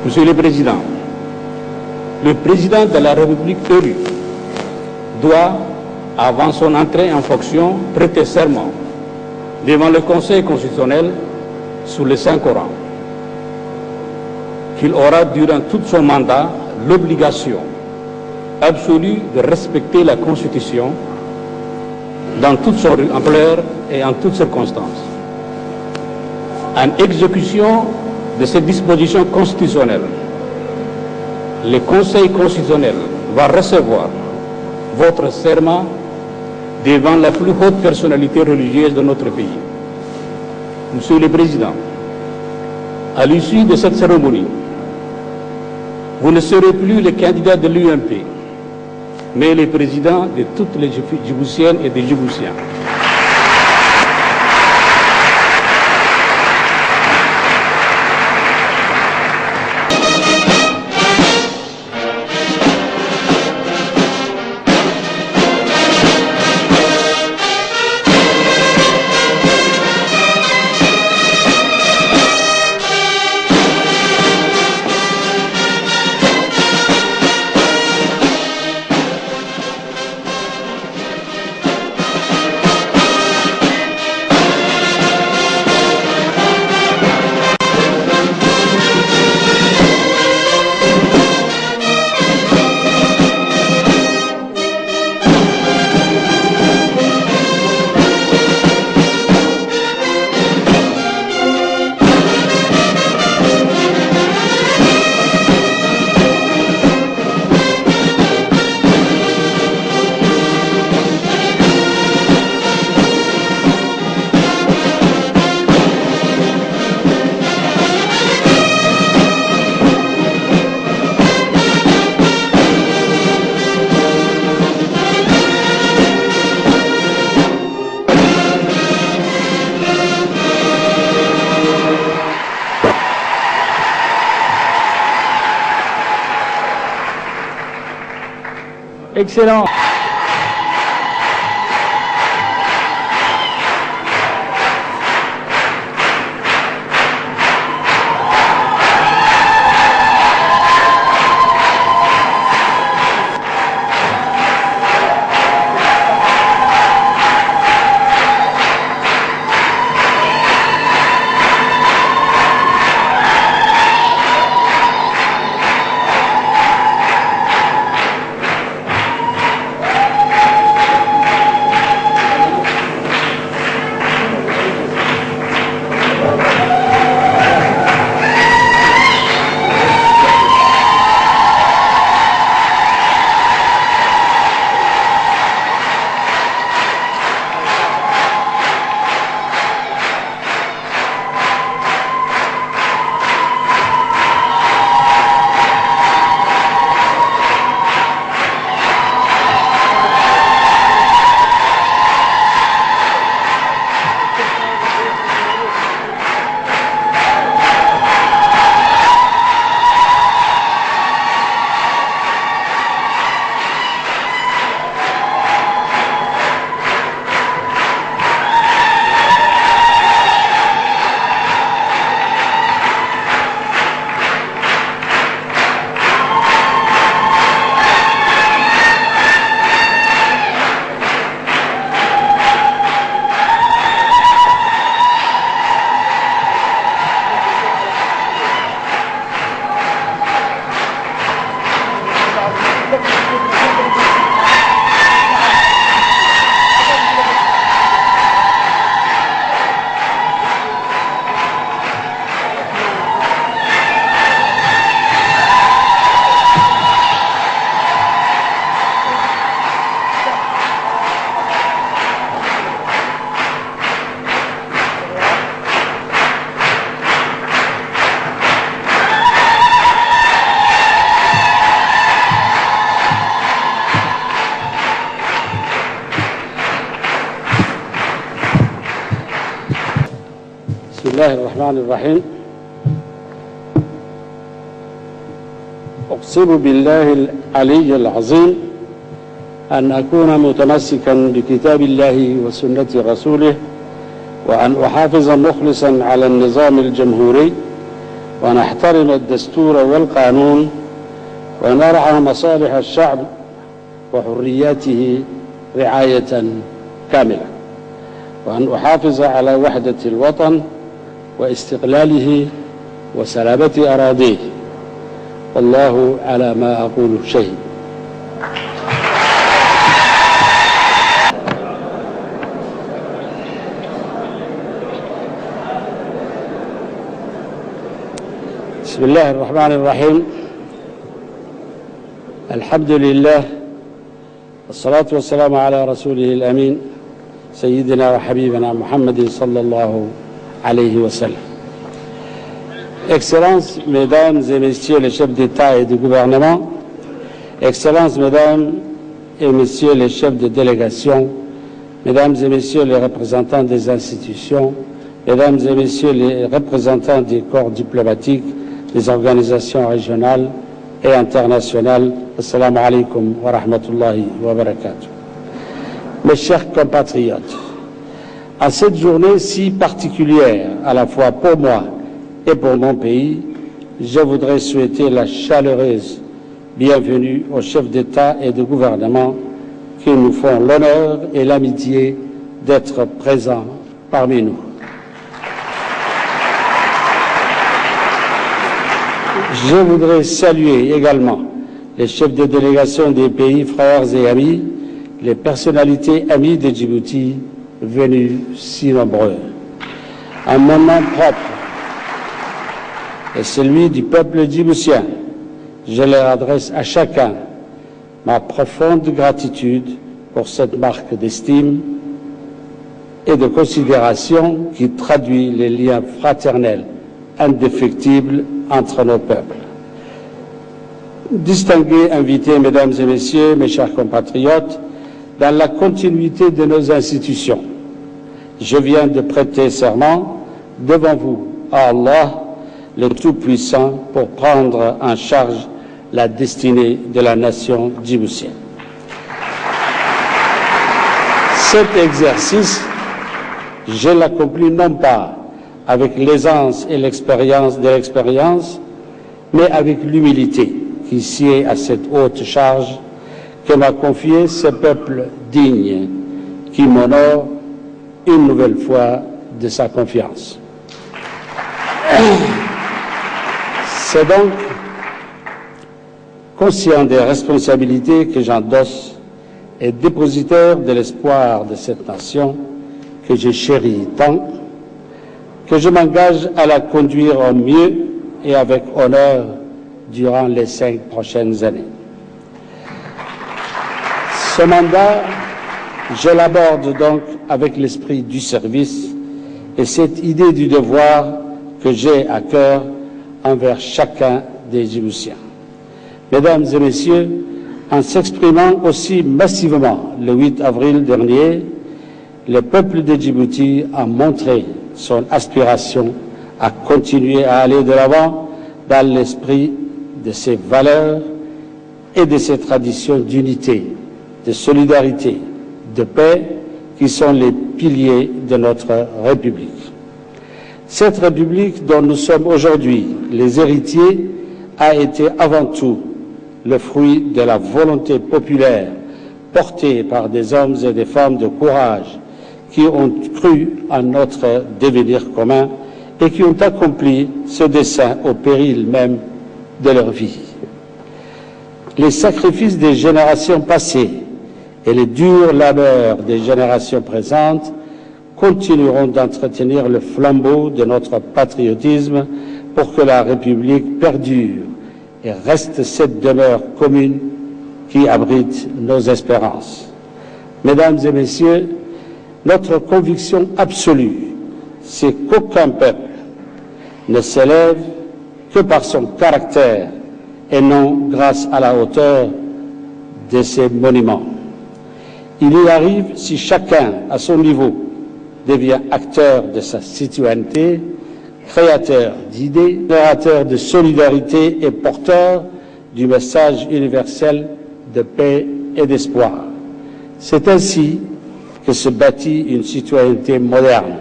Monsieur le Président de la République élu doit, avant son entrée en fonction, prêter serment devant le Conseil constitutionnel sous le Saint-Coran qu'il aura durant tout son mandat l'obligation absolue de respecter la Constitution dans toute son ampleur et en toutes circonstances. En exécution de ces dispositions constitutionnelles, le Conseil constitutionnel va recevoir votre serment devant la plus haute personnalité religieuse de notre pays. Monsieur le Président, à l'issue de cette cérémonie, vous ne serez plus le candidat de l'UMP, mais le président de toutes les Djiboutiennes et des Djiboutiens. Excellent. بسم الله الرحمن الرحيم. أقسم بالله العلي العظيم أن أكون متمسكا بكتاب الله وسنة رسوله، وأن أحافظ مخلصا على النظام الجمهوري ونحترم الدستور والقانون ونرعى مصالح الشعب وحرياته رعاية كاملة، وأن أحافظ على وحدة الوطن واستقلاله وسلامة أراضيه. والله على ما أقول شهيد. بسم الله الرحمن الرحيم. الحمد لله والصلاة والسلام على رسوله الأمين سيدنا وحبيبنا محمد صلى الله عليه وسلم. Excellences, Mesdames et Messieurs les chefs d'État et de gouvernement, Excellences, Mesdames et Messieurs les chefs de délégation, Mesdames et Messieurs les représentants des institutions, Mesdames et Messieurs les représentants des corps diplomatiques, des organisations régionales et internationales, Assalamu alaikum wa rahmatullahi wa barakatuh. Mes chers compatriotes, à cette journée si particulière, à la fois pour moi et pour mon pays, je voudrais souhaiter la chaleureuse bienvenue aux chefs d'État et de gouvernement qui nous font l'honneur et l'amitié d'être présents parmi nous. Je voudrais saluer également les chefs de délégation des pays frères et amis, les personnalités amies de Djibouti venues si nombreux. En mon nom propre et celui du peuple djiboutien, je leur adresse à chacun ma profonde gratitude pour cette marque d'estime et de considération qui traduit les liens fraternels indéfectibles entre nos peuples. Distingués invités, Mesdames et Messieurs, mes chers compatriotes, dans la continuité de nos institutions, je viens de prêter serment devant vous à Allah, le Tout-Puissant, pour prendre en charge la destinée de la nation djiboutienne. Cet exercice, je l'accomplis non pas avec l'aisance et l'expérience de l'expérience, mais avec l'humilité qui sied à cette haute charge que m'a confié ce peuple digne qui m'honore une nouvelle fois de sa confiance. C'est donc conscient des responsabilités que j'endosse et dépositaire de l'espoir de cette nation que je chéris tant, que je m'engage à la conduire au mieux et avec honneur durant les 5 prochaines années. Ce mandat, je l'aborde donc avec l'esprit du service et cette idée du devoir que j'ai à cœur envers chacun des Djiboutiens. Mesdames et Messieurs, en s'exprimant aussi massivement le 8 avril dernier, le peuple de Djibouti a montré son aspiration à continuer à aller de l'avant dans l'esprit de ses valeurs et de ses traditions d'unité, de solidarité, de paix qui sont les piliers de notre République. Cette République dont nous sommes aujourd'hui les héritiers a été avant tout le fruit de la volonté populaire portée par des hommes et des femmes de courage qui ont cru en notre devenir commun et qui ont accompli ce dessein au péril même de leur vie. Les sacrifices des générations passées et les durs labeurs des générations présentes continueront d'entretenir le flambeau de notre patriotisme pour que la République perdure et reste cette demeure commune qui abrite nos espérances. Mesdames et Messieurs, notre conviction absolue, c'est qu'aucun peuple ne s'élève que par son caractère et non grâce à la hauteur de ses monuments. Il y arrive si chacun, à son niveau, devient acteur de sa citoyenneté, créateur d'idées, créateur de solidarité et porteur du message universel de paix et d'espoir. C'est ainsi que se bâtit une citoyenneté moderne,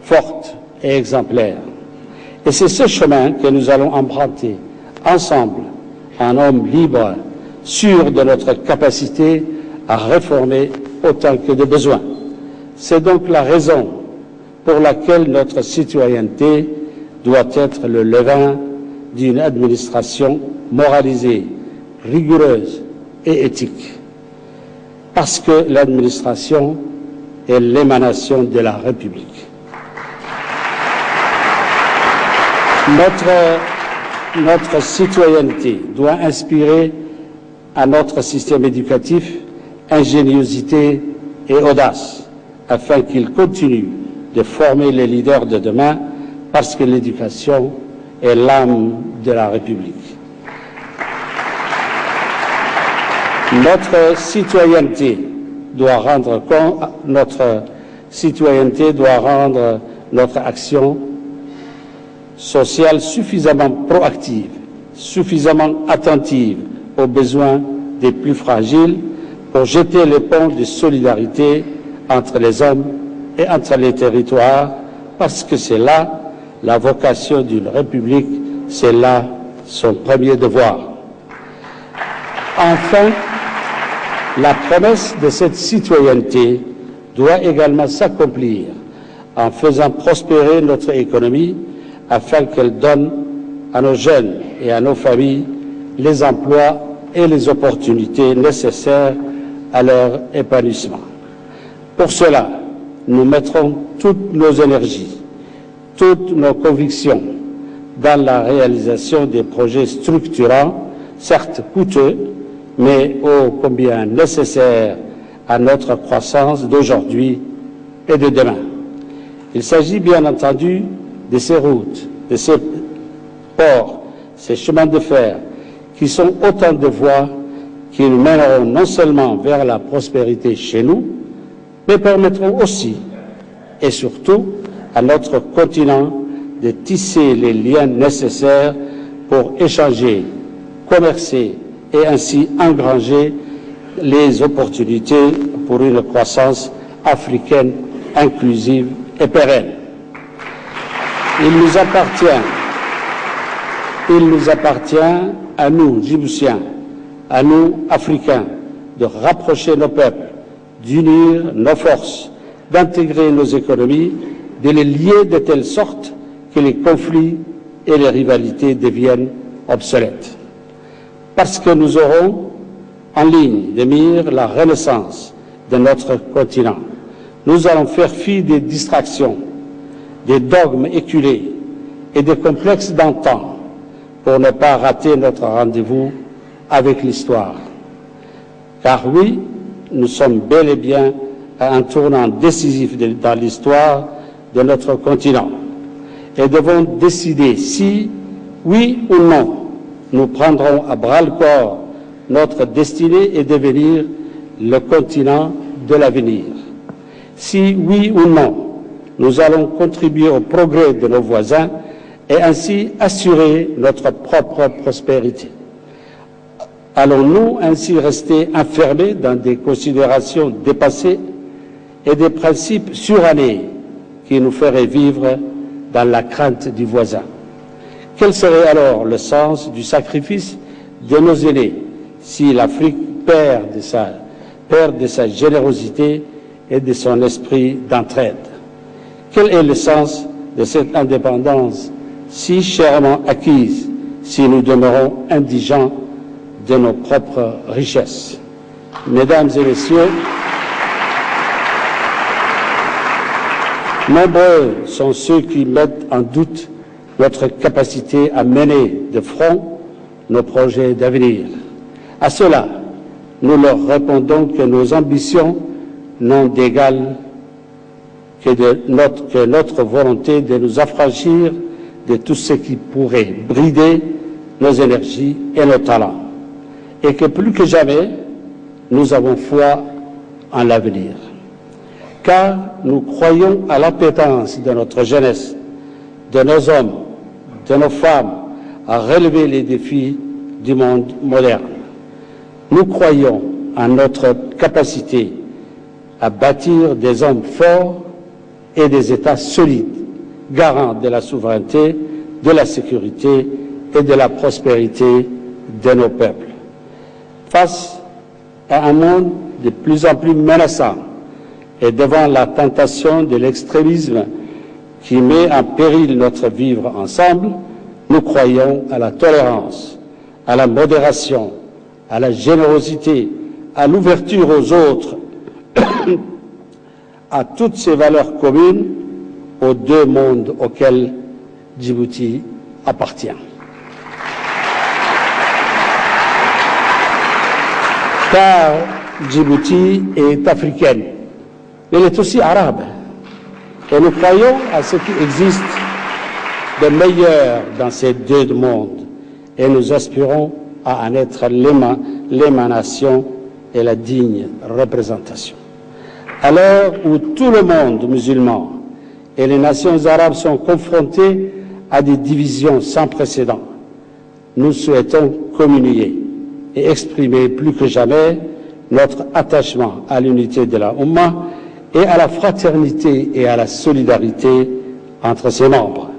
forte et exemplaire. Et c'est ce chemin que nous allons emprunter ensemble, en hommes libres, sûrs de notre capacité à réformer autant que de besoin. C'est donc la raison pour laquelle notre citoyenneté doit être le levain d'une administration moralisée, rigoureuse et éthique. Parce que l'administration est l'émanation de la République. Notre citoyenneté doit inspirer à notre système éducatif ingéniosité et audace, afin qu'il continue de former les leaders de demain, parce que l'éducation est l'âme de la République. Notre citoyenneté doit rendre notre action sociale suffisamment proactive, suffisamment attentive aux besoins des plus fragiles pour jeter le pont de solidarité entre les hommes et entre les territoires, parce que c'est là la vocation d'une République, c'est là son premier devoir. Enfin, la promesse de cette citoyenneté doit également s'accomplir en faisant prospérer notre économie afin qu'elle donne à nos jeunes et à nos familles les emplois et les opportunités nécessaires à leur épanouissement. Pour cela, nous mettrons toutes nos énergies, toutes nos convictions dans la réalisation des projets structurants, certes coûteux, mais ô combien nécessaires à notre croissance d'aujourd'hui et de demain. Il s'agit bien entendu de ces routes, de ces ports, ces chemins de fer, qui sont autant de voies qui nous mèneront non seulement vers la prospérité chez nous, mais permettront aussi et surtout à notre continent de tisser les liens nécessaires pour échanger, commercer et ainsi engranger les opportunités pour une croissance africaine inclusive et pérenne. Il nous appartient à nous, Djiboutiens, à nous, Africains, de rapprocher nos peuples, d'unir nos forces, d'intégrer nos économies, de les lier de telle sorte que les conflits et les rivalités deviennent obsolètes. Parce que nous aurons en ligne de mire la renaissance de notre continent. Nous allons faire fi des distractions, des dogmes éculés et des complexes d'antan pour ne pas rater notre rendez-vous avec l'histoire. Car oui, nous sommes bel et bien à un tournant décisif dans l'histoire de notre continent et devons décider si, oui ou non, nous prendrons à bras-le-corps notre destinée et devenir le continent de l'avenir. Si, oui ou non, nous allons contribuer au progrès de nos voisins et ainsi assurer notre propre prospérité. Allons-nous ainsi rester enfermés dans des considérations dépassées et des principes surannés qui nous feraient vivre dans la crainte du voisin? Quel serait alors le sens du sacrifice de nos aînés si l'Afrique perd de sa générosité et de son esprit d'entraide? Quel est le sens de cette indépendance si chèrement acquise si nous demeurons indigents de nos propres richesses? Mesdames et messieurs, nombreux sont ceux qui mettent en doute notre capacité à mener de front nos projets d'avenir. À cela, nous leur répondons que nos ambitions n'ont d'égal que notre volonté de nous affranchir de tout ce qui pourrait brider nos énergies et nos talents, et que plus que jamais, nous avons foi en l'avenir. Car nous croyons à l'appétence de notre jeunesse, de nos hommes, de nos femmes, à relever les défis du monde moderne. Nous croyons en notre capacité à bâtir des hommes forts et des États solides, garants de la souveraineté de la sécurité et de la prospérité de nos peuples. Face à un monde de plus en plus menaçant et devant la tentation de l'extrémisme qui met en péril notre vivre ensemble, nous croyons à la tolérance, à la modération, à la générosité, à l'ouverture aux autres, à toutes ces valeurs communes aux deux mondes auxquels Djibouti appartient. Car Djibouti est africaine, elle est aussi arabe. Et nous croyons à ce qui existe de meilleur dans ces deux mondes et nous aspirons à en être l'émanation et la digne représentation. À l'heure où tout le monde musulman et les nations arabes sont confrontés à des divisions sans précédent, nous souhaitons communier et exprimer plus que jamais notre attachement à l'unité de la Oumma et à la fraternité et à la solidarité entre ses membres.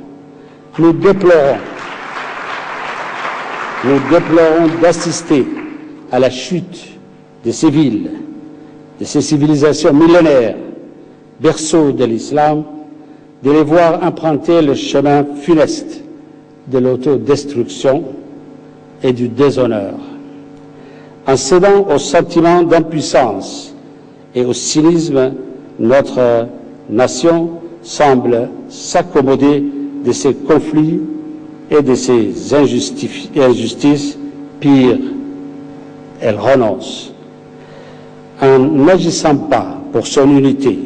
Nous déplorons d'assister à la chute de ces villes, de ces civilisations millénaires, berceaux de l'islam, de les voir emprunter le chemin funeste de l'autodestruction et du déshonneur. En cédant au sentiment d'impuissance et au cynisme, notre nation semble s'accommoder de ces conflits et de ces injustices. Pire, elle renonce. En n'agissant pas pour son unité,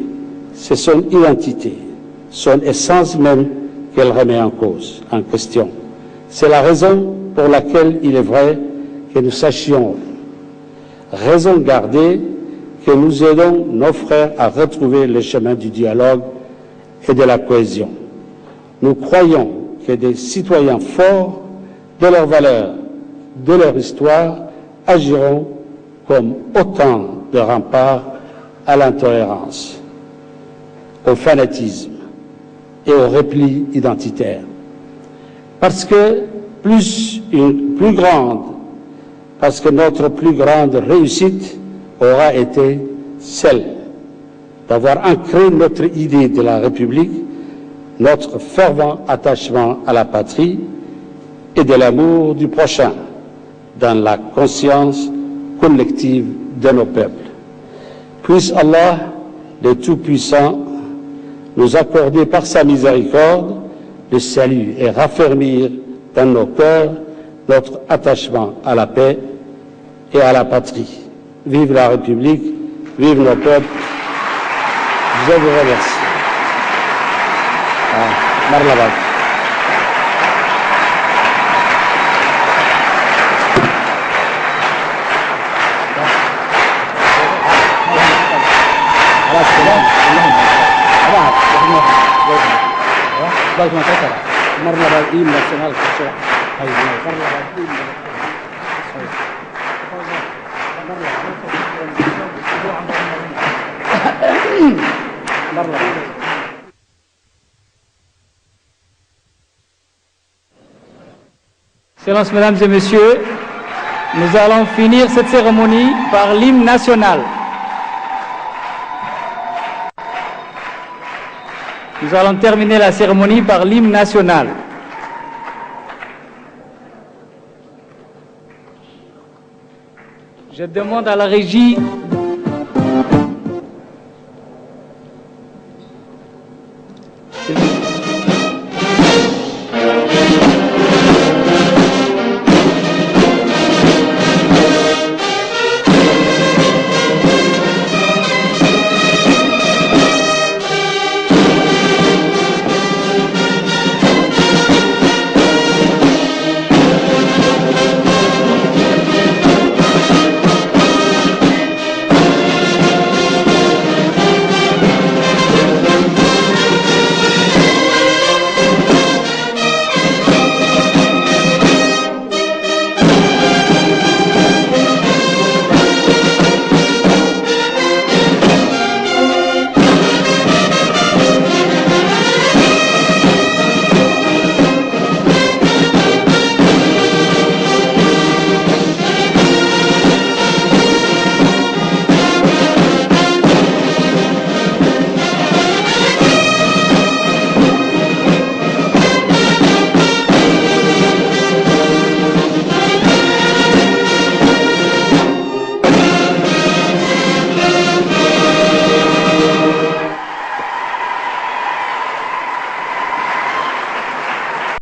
c'est son identité, son essence même qu'elle remet en cause, en question. C'est la raison pour laquelle il est vrai que nous sachions raison garder que nous aidons nos frères à retrouver le chemin du dialogue et de la cohésion. Nous croyons que des citoyens forts de leurs valeurs, de leur histoire, agiront comme autant de remparts à l'intolérance, au fanatisme et au repli identitaire. Parce que notre plus grande réussite aura été celle d'avoir ancré notre idée de la République, notre fervent attachement à la patrie et de l'amour du prochain dans la conscience collective de nos peuples. Puisse Allah, le Tout-Puissant, nous accorder par sa miséricorde le salut et raffermir dans nos cœurs notre attachement à la paix et à la patrie. Vive la République, vive nos peuples. Je vous remercie. Marhaba. Excellences, Mesdames et Messieurs, nous allons finir cette cérémonie par l'hymne national. Nous allons terminer la cérémonie par l'hymne national. Je demande à la régie